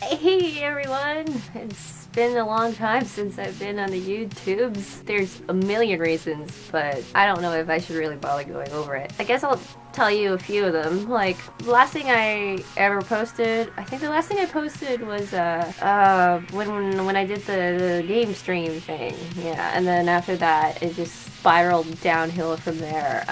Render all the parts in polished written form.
Hey everyone! It's been a long time since I've been on the YouTubes. There's a million reasons, but I don't know if I should really bother going over it. I guess I'll tell you a few of them. Like, the last thing I ever posted, I think the last thing I posted was when I did the game stream thing. Yeah, and then after that, it just spiraled downhill from there.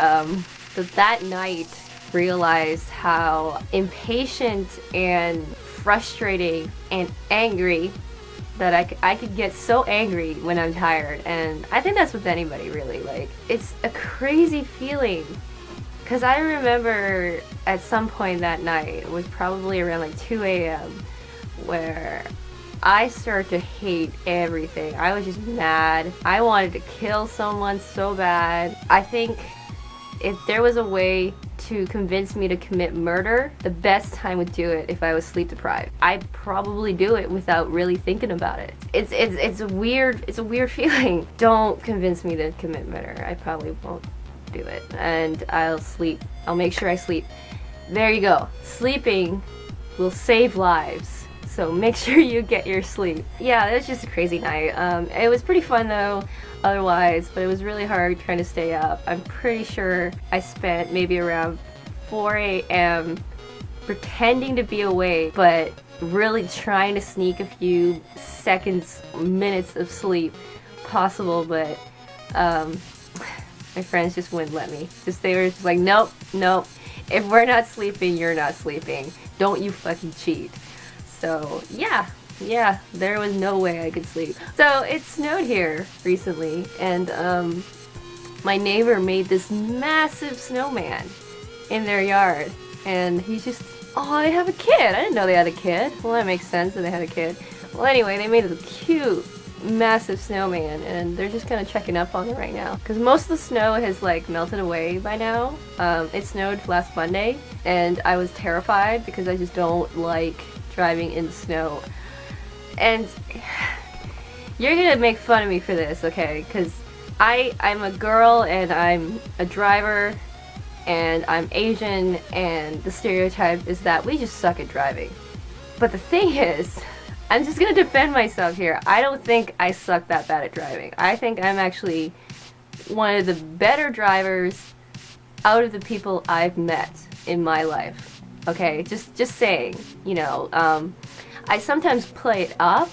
But that night, realized how impatient and frustrating and angry that I could get so angry when I'm tired, and I think that's with anybody really. Like, it's a crazy feeling because I remember at some point that night, it was probably around like 2 a.m. where I started to hate everything. I was just mad. I wanted to kill someone so bad. I think if there was a way to convince me to commit murder, the best time would do it if I was sleep deprived. I'd probably do it without really thinking about it. It's a weird feeling. Don't convince me to commit murder. I probably won't do it. And I'll make sure I sleep. There you go. Sleeping will save lives. So make sure you get your sleep. Yeah, it was just a crazy night. It was pretty fun though, otherwise, but it was really hard trying to stay up. I'm pretty sure I spent maybe around 4 a.m. pretending to be awake, but really trying to sneak a few seconds, minutes of sleep possible, but my friends just wouldn't let me. They were just like, nope, nope. If we're not sleeping, you're not sleeping. Don't you fucking cheat. So yeah, there was no way I could sleep. So it snowed here recently, and my neighbor made this massive snowman in their yard, and he's just, oh, they have a kid. I didn't know they had a kid. Well, that makes sense that they had a kid. Well, anyway, they made a cute, massive snowman, and they're just kind of checking up on it right now because most of the snow has like melted away by now. It snowed last Monday, and I was terrified because I just don't like driving in snow. And you're gonna make fun of me for this, okay? Because I'm a girl and I'm a driver and I'm Asian, and the stereotype is that we just suck at driving. But the thing is, I'm just gonna defend myself here. I don't think I suck that bad at driving. I think I'm actually one of the better drivers out of the people I've met in my life. Okay, just saying, you know, I sometimes play it up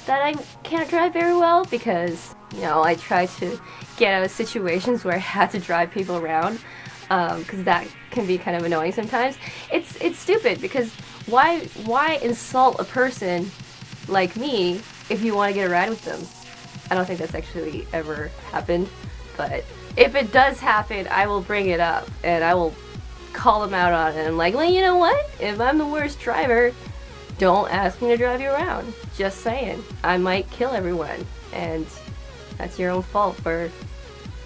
that I can't drive very well because, you know, I try to get out of situations where I have to drive people around, because that can be kind of annoying sometimes. It's stupid because why insult a person like me if you want to get a ride with them? I don't think that's actually ever happened, but if it does happen, I will bring it up and I will call them out on it. I'm like, well, you know what? If I'm the worst driver, don't ask me to drive you around. Just saying. I might kill everyone, and that's your own fault for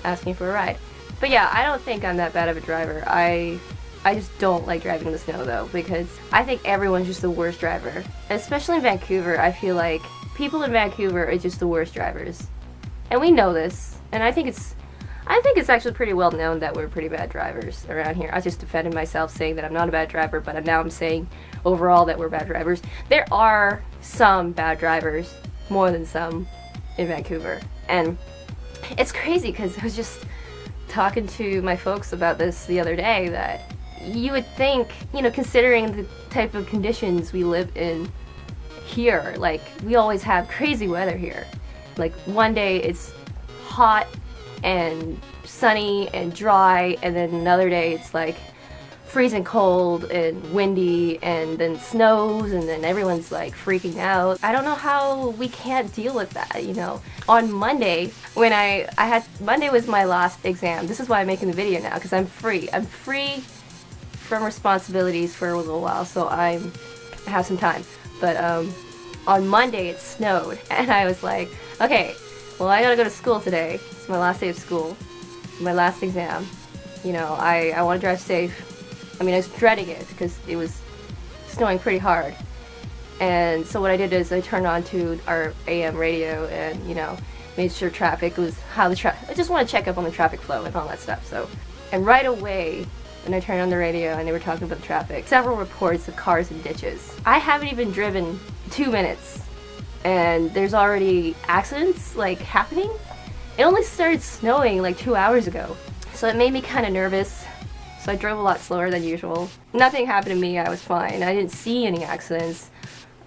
asking for a ride. But yeah, I don't think I'm that bad of a driver. I just don't like driving in the snow though, because I think everyone's just the worst driver. Especially in Vancouver, I feel like people in Vancouver are just the worst drivers. And we know this, and I think it's actually pretty well known that we're pretty bad drivers around here. I was just defending myself saying that I'm not a bad driver, but now I'm saying overall that we're bad drivers. There are some bad drivers, more than some, in Vancouver. And it's crazy because I was just talking to my folks about this the other day, that you would think, you know, considering the type of conditions we live in here, like, we always have crazy weather here. Like, one day it's hot and sunny and dry, and then another day it's like freezing cold and windy, and then snows, and then everyone's like freaking out. I don't know how we can't deal with that, you know. On Monday, when Monday was my last exam. This is why I'm making the video now, because I'm free from responsibilities for a little while, so I have some time. But on Monday it snowed, and I was like, okay, well, I gotta go to school today. It's my last day of school, my last exam. You know, I want to drive safe. I mean, I was dreading it because it was snowing pretty hard. And so what I did is I turned on to our AM radio and, you know, made sure traffic was I just want to check up on the traffic flow and all that stuff. So, and right away, and I turned on the radio and they were talking about the traffic. Several reports of cars in ditches. I haven't even driven 2 minutes and there's already accidents like happening. It only started snowing like 2 hours ago. So it made me kind of nervous. So I drove a lot slower than usual. Nothing happened to me, I was fine. I didn't see any accidents.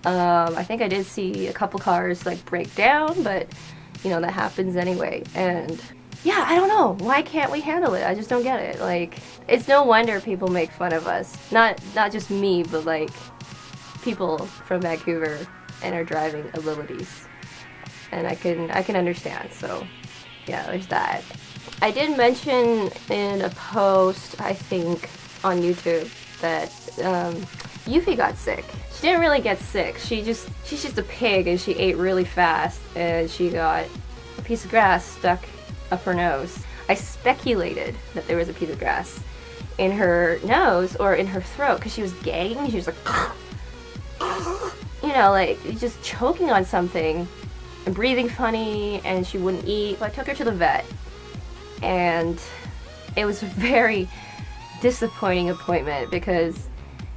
I think I did see a couple cars like break down, but you know, that happens anyway. And yeah, I don't know. Why can't we handle it? I just don't get it. Like, it's no wonder people make fun of us. Not just me, but like people from Vancouver and our driving abilities. And I can understand. So yeah, there's that. I did mention in a post, I think, on YouTube that Yuffie got sick. She didn't really get sick. She's just a pig and she ate really fast and she got a piece of grass stuck up her nose. I speculated that there was a piece of grass in her nose or in her throat because she was gagging. She was like, you know, like just choking on something and breathing funny, and she wouldn't eat. So I took her to the vet and it was a very disappointing appointment because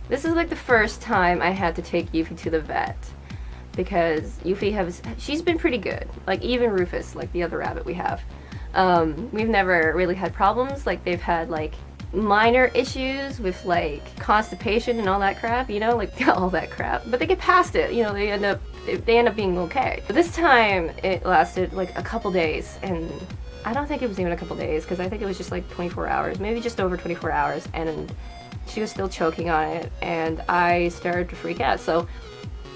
this is like the first time I had to take Yuffie to the vet because Yuffie she's been pretty good. Like even Rufus, like the other rabbit we have. We've never really had problems. Like they've had like minor issues with like constipation and all that crap, you know, like all that crap. But they get past it, you know, they end up being okay. But this time it lasted like a couple days, and I don't think it was even a couple days because I think it was just like 24 hours, maybe just over 24 hours, and she was still choking on it, and I started to freak out. So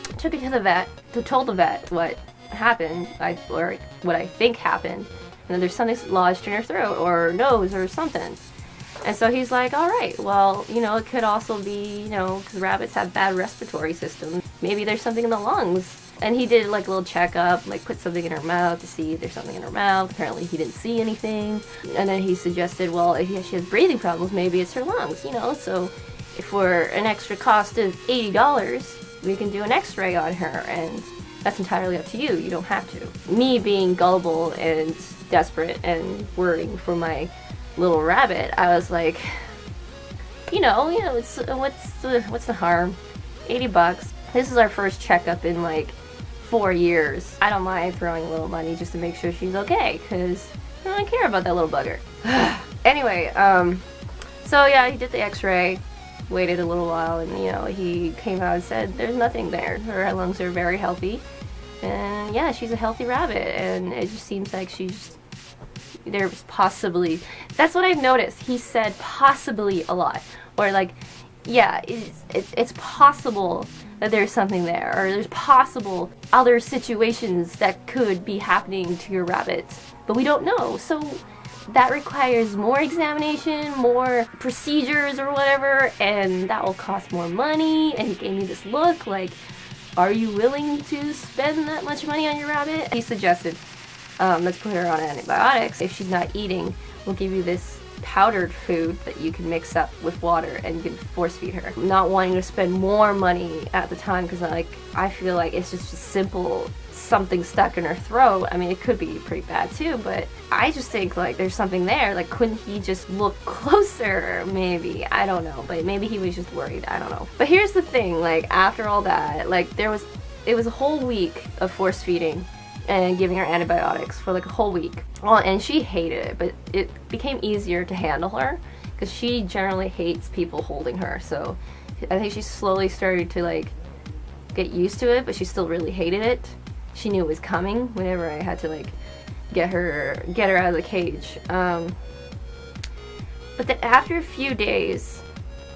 I took her to the vet, told the vet what happened, or what I think happened, and then there's something lodged in her throat or nose or something. And so he's like, all right, well, you know, it could also be, you know, because rabbits have bad respiratory systems. Maybe there's something in the lungs. And he did like a little checkup, like put something in her mouth to see if there's something in her mouth. Apparently he didn't see anything. And then he suggested, well, if she has breathing problems, maybe it's her lungs, you know. So if for an extra cost of $80, we can do an x-ray on her, and that's entirely up to you. You don't have to. Me being gullible and desperate and worrying for my little rabbit, I was like, you know, it's what's the harm? $80. This is our first checkup in like 4 years. I don't mind throwing a little money just to make sure she's okay, because I don't care about that little bugger. Anyway, so yeah, he did the x-ray, waited a little while, and you know, he came out and said there's nothing there. Her lungs are very healthy, and yeah, she's a healthy rabbit, and it just seems like there's possibly, that's what I've noticed. He said possibly a lot, or like, yeah, it's possible that there's something there, or there's possible other situations that could be happening to your rabbit, but we don't know. So that requires more examination, more procedures or whatever, and that will cost more money. And he gave me this look like, are you willing to spend that much money on your rabbit? He suggested, let's put her on antibiotics. If she's not eating, we'll give you this powdered food that you can mix up with water and you can force feed her. Not wanting to spend more money at the time because like I feel like it's just a simple something stuck in her throat. I mean, it could be pretty bad too, but I just think like there's something there. Like, couldn't he just look closer? Maybe, I don't know, but maybe he was just worried. I don't know. But here's the thing, like after all that, like it was a whole week of force feeding and giving her antibiotics for like a whole week. Well, and she hated it, but it became easier to handle her because she generally hates people holding her. So I think she slowly started to like get used to it, but she still really hated it. She knew it was coming whenever I had to like get her out of the cage. But then after a few days,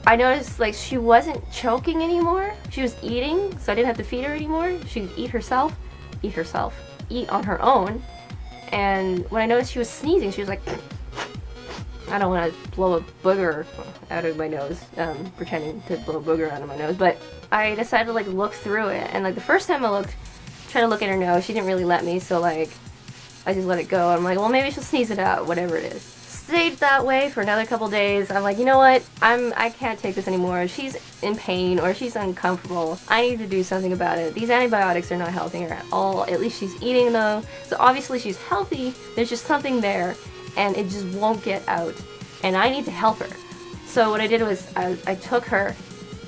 I noticed like she wasn't choking anymore. She was eating, so I didn't have to feed her anymore. She could eat on her own. And when I noticed she was sneezing, she was like, I don't want to blow a booger out of my nose, pretending to blow a booger out of my nose, but I decided to like look through it. And like the first time I tried to look at her nose, she didn't really let me, so like I just let it go. I'm like, well, maybe she'll sneeze it out, whatever it is. Stayed that way for another couple days. I'm like, you know what? I can't take this anymore. She's in pain or she's uncomfortable. I need to do something about it. These antibiotics are not helping her at all. At least she's eating though. So obviously she's healthy. There's just something there and it just won't get out. And I need to help her. So what I did was I took her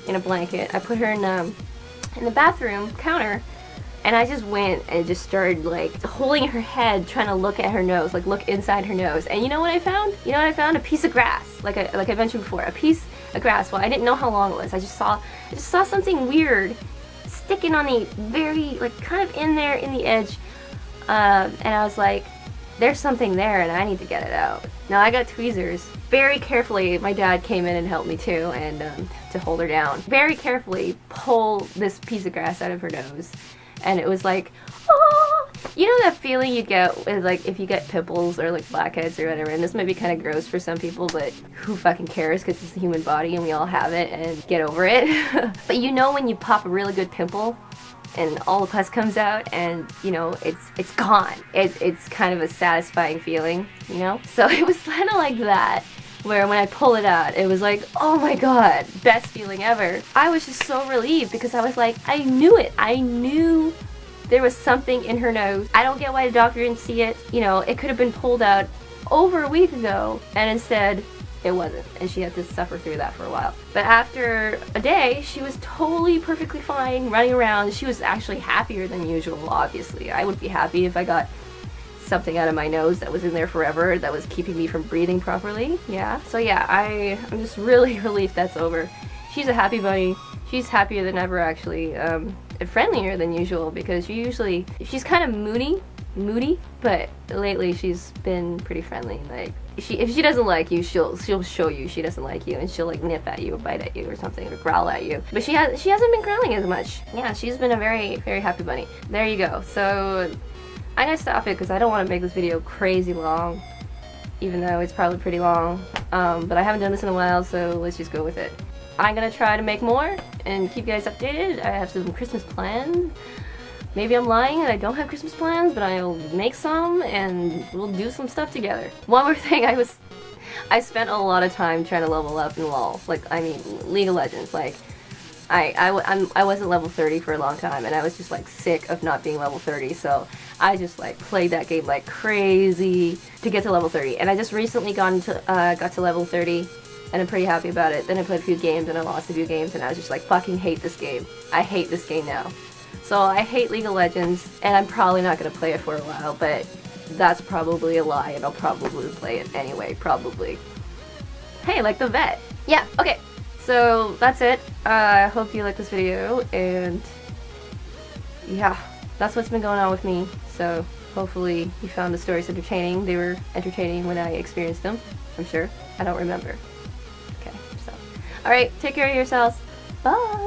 in a blanket, I put her in the bathroom counter, and I just went and just started like holding her head, trying to look at her nose, like look inside her nose. And you know what I found? You know what I found? A piece of grass, like I mentioned before, a piece of grass. Well, I didn't know how long it was. I just saw something weird sticking on the very, like kind of in there in the edge, and I was like, there's something there and I need to get it out. Now I got tweezers. Very carefully, my dad came in and helped me too, and to hold her down. Very carefully pull this piece of grass out of her nose. And it was like, oh! You know that feeling you get with, like, if you get pimples or like blackheads or whatever, and this might be kind of gross for some people, but who fucking cares, because it's the human body and we all have it, and get over it. But you know when you pop a really good pimple and all the pus comes out and, you know, it's gone. It's kind of a satisfying feeling, you know? So it was kind of like that, where when I pull it out, it was like, oh my god, best feeling ever. I was just so relieved because I was like, I knew it. I knew there was something in her nose. I don't get why the doctor didn't see it. You know, it could have been pulled out over a week ago, and instead it wasn't, and she had to suffer through that for a while. But after a day, she was totally perfectly fine, running around. She was actually happier than usual, obviously. I would be happy if I got something out of my nose that was in there forever, that was keeping me from breathing properly. Yeah, so yeah, I'm just really relieved that's over. She's a happy bunny. She's happier than ever, actually, and friendlier than usual, because she's kind of moody, but lately she's been pretty friendly. Like, if she doesn't like you, she'll show you she doesn't like you, and she'll like nip at you or bite at you or something, or growl at you. But she hasn't been growling as much. Yeah, she's been a very, very happy bunny. There you go. So I'm gonna stop it because I don't want to make this video crazy long, even though it's probably pretty long. But I haven't done this in a while, so let's just go with it. I'm gonna try to make more and keep you guys updated. I have some Christmas plans. Maybe I'm lying and I don't have Christmas plans, but I'll make some and we'll do some stuff together. One more thing, I spent a lot of time trying to level up in LOL. Like, I mean, League of Legends. Like, I wasn't level 30 for a long time, and I was just like sick of not being level 30, so I just like played that game like crazy to get to level 30. And I just recently got to level 30, and I'm pretty happy about it. Then I played a few games and I lost a few games, and I was just like, fucking hate this game. I hate this game now. So I hate League of Legends, and I'm probably not going to play it for a while, but that's probably a lie, and I'll probably play it anyway, probably. Hey, like the vet. Yeah, okay. So that's it. I hope you liked this video, and yeah, that's what's been going on with me. So hopefully you found the stories entertaining. They were entertaining when I experienced them, I'm sure. I don't remember. Okay, so alright, take care of yourselves. Bye!